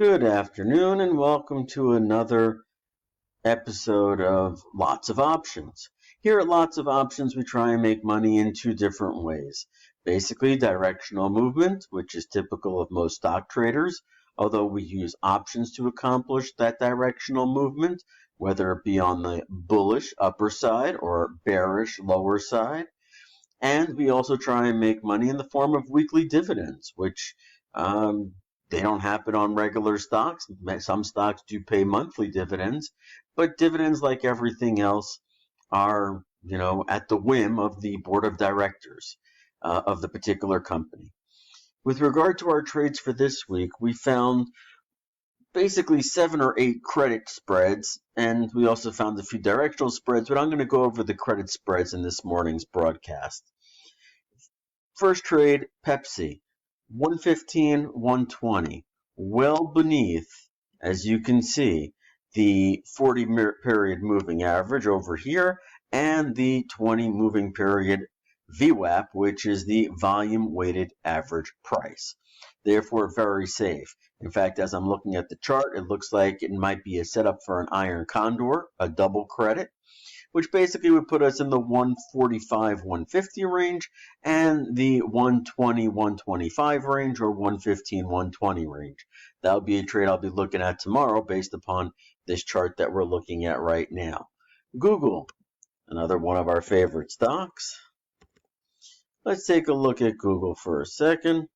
Good afternoon and welcome to another episode of Lots of Options. Here at Lots of Options, we try and make money in two different ways. Basically, directional movement, which is typical of most stock traders, although we use options to accomplish that directional movement, whether it be on the bullish upper side or bearish lower side. And we also try and make money in the form of weekly dividends, which they don't happen on regular stocks. Some stocks do pay monthly dividends, but dividends, like everything else, are, at the whim of the board of directors of the particular company. With regard to our trades for this week, we found basically 7 or 8 credit spreads, and we also found a few directional spreads, but I'm going to go over the credit spreads in this morning's broadcast. First trade, Pepsi, 115, 120, well beneath, as you can see, the 40 period moving average over here and the 20 moving period VWAP, which is the volume weighted average price. Therefore, very safe. In fact, as I'm looking at the chart, it looks like it might be a setup for an iron condor, a double credit, which basically would put us in the 145, 150 range and the 120, 125 range, or 115, 120 range. That would be a trade I'll be looking at tomorrow based upon this chart that we're looking at right now. Google, another one of our favorite stocks. Let's take a look at Google for a second.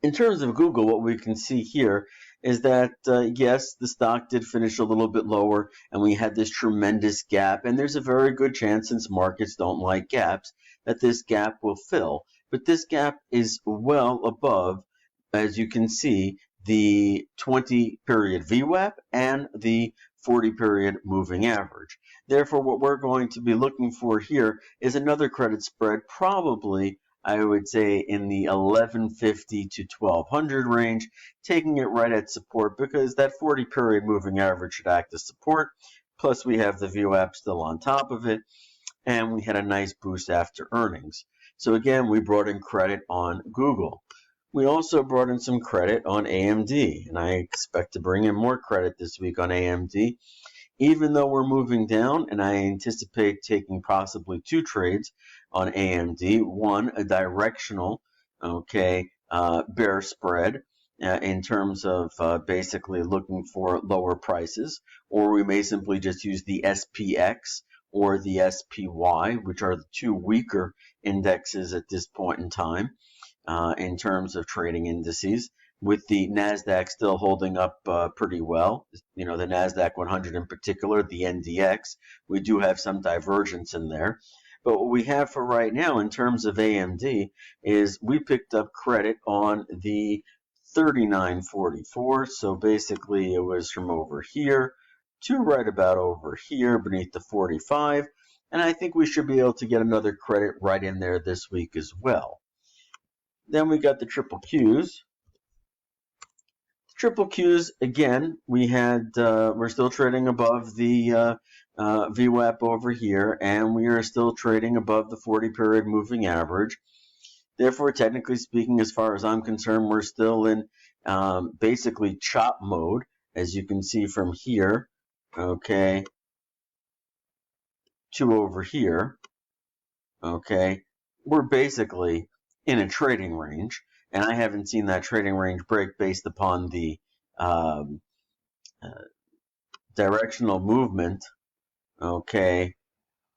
In terms of Google, what we can see here is that, yes, the stock did finish a little bit lower, and we had this tremendous gap, and there's a very good chance, since markets don't like gaps, that this gap will fill. But this gap is well above, as you can see, the 20 period VWAP and the 40 period moving average. Therefore, what we're going to be looking for here is another credit spread, probably I would say in the 1150 to 1200 range, taking it right at support, because that 40 period moving average should act as support. Plus we have the VWAP still on top of it, and we had a nice boost after earnings. So again, we brought in credit on Google. We also brought in some credit on AMD, and I expect to bring in more credit this week on AMD. Even though we're moving down, and I anticipate taking possibly 2 trades on AMD, one, a directional, bear spread in terms of basically looking for lower prices, or we may simply just use the SPX or the SPY, which are the 2 weaker indexes at this point in time in terms of trading indices, with the NASDAQ still holding up pretty well. The NASDAQ 100 in particular, the NDX, we do have some divergence in there. But what we have for right now in terms of AMD is we picked up credit on the 39.44. So basically it was from over here to right about over here beneath the 45. And I think we should be able to get another credit right in there this week as well. Then we got the triple Qs. Triple Qs, again, we're still trading above the VWAP over here, and we are still trading above the 40 period moving average. Therefore, technically speaking, as far as I'm concerned, we're still in basically chop mode, as you can see from here, to over here, we're basically in a trading range. And I haven't seen that trading range break based upon the directional movement,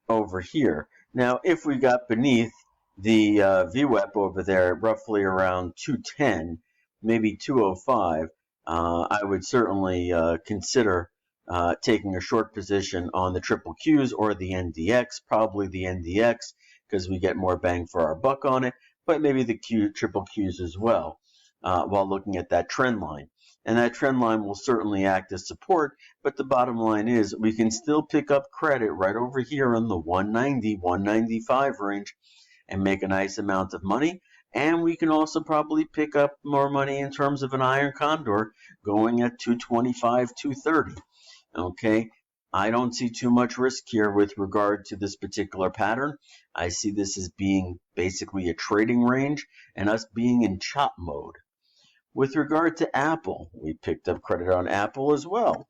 over here. Now, if we got beneath the VWAP over there, roughly around 210, maybe 205, I would certainly consider taking a short position on the triple Qs or the NDX, probably the NDX, because we get more bang for our buck on it, but maybe the triple Qs as well, while looking at that trend line. And that trend line will certainly act as support, but the bottom line is we can still pick up credit right over here in the 190, 195 range and make a nice amount of money. And we can also probably pick up more money in terms of an iron condor going at 225, 230. I don't see too much risk here with regard to this particular pattern. I see this as being basically a trading range and us being in chop mode. With regard to Apple, we picked up credit on Apple as well.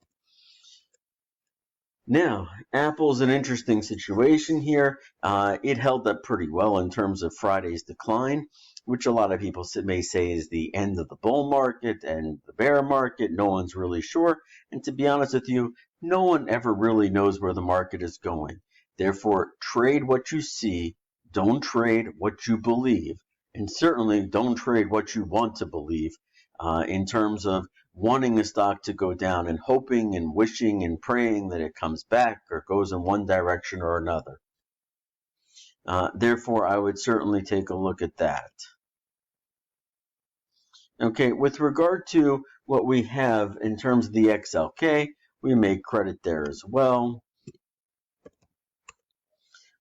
Now, Apple's an interesting situation here. It held up pretty well in terms of Friday's decline, which a lot of people may say is the end of the bull market and the bear market. No one's really sure. And to be honest with you, no one ever really knows where the market is going. Therefore, trade what you see. Don't trade what you believe. And certainly don't trade what you want to believe in terms of wanting a stock to go down and hoping and wishing and praying that it comes back or goes in one direction or another. Therefore, I would certainly take a look at that. Okay, with regard to what we have in terms of the XLK, we make credit there as well.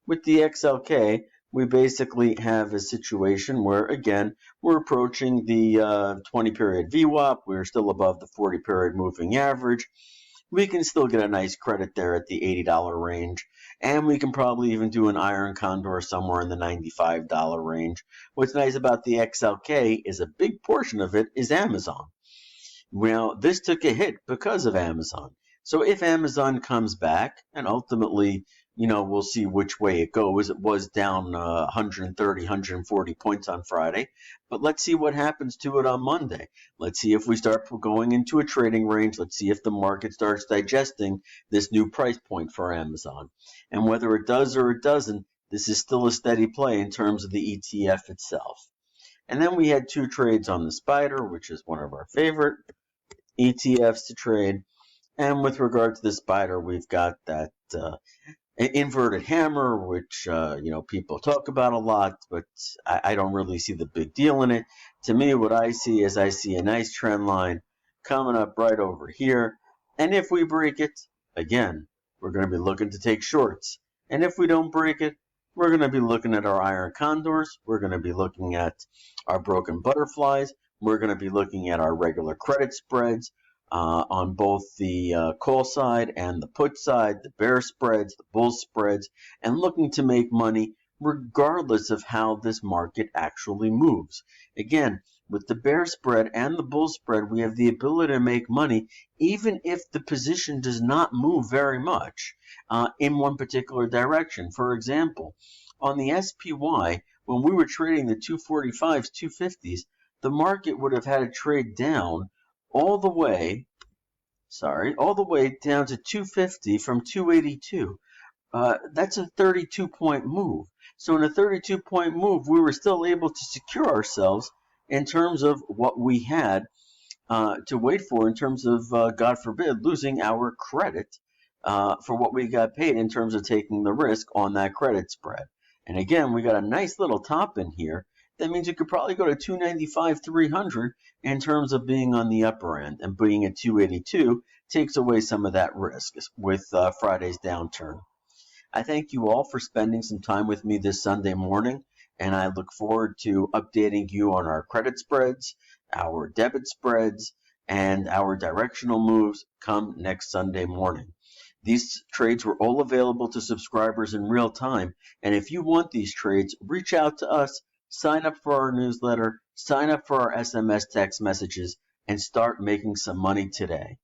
With the XLK, we basically have a situation where, again, we're approaching the 20-period VWAP. We're still above the 40-period moving average. We can still get a nice credit there at the $80 range, and we can probably even do an iron condor somewhere in the $95 range. What's nice about the XLK is a big portion of it is Amazon. Well, this took a hit because of Amazon. So if Amazon comes back, and ultimately, we'll see which way it goes. It was down 130, 140 points on Friday, but let's see what happens to it on Monday. Let's see if we start going into a trading range. Let's see if the market starts digesting this new price point for Amazon. And whether it does or it doesn't, this is still a steady play in terms of the ETF itself. And then we had 2 trades on the Spider, which is one of our favorite ETFs to trade. And with regard to the Spider, we've got that inverted hammer, which people talk about a lot, but I don't really see the big deal in it. To me, what I see is I see a nice trend line coming up right over here. And if we break it, again, we're going to be looking to take shorts. And if we don't break it, we're going to be looking at our iron condors. We're going to be looking at our broken butterflies. We're going to be looking at our regular credit spreads on both the call side and the put side, the bear spreads, the bull spreads, and looking to make money regardless of how this market actually moves. Again, with the bear spread and the bull spread, we have the ability to make money even if the position does not move very much in one particular direction. For example, on the SPY, when we were trading the 245s, 250s, the market would have had to trade down all the way down to 250 from 282. That's a 32-point move. So in a 32-point move, we were still able to secure ourselves in terms of what we had to wait for in terms of, God forbid, losing our credit for what we got paid in terms of taking the risk on that credit spread. And again, we got a nice little top in here. That means you could probably go to 295, 300 in terms of being on the upper end, and being at 282 takes away some of that risk with Friday's downturn. I thank you all for spending some time with me this Sunday morning, and I look forward to updating you on our credit spreads, our debit spreads, and our directional moves come next Sunday morning. These trades were all available to subscribers in real time, and if you want these trades, reach out to us. Sign up for our newsletter, sign up for our SMS text messages, and start making some money today.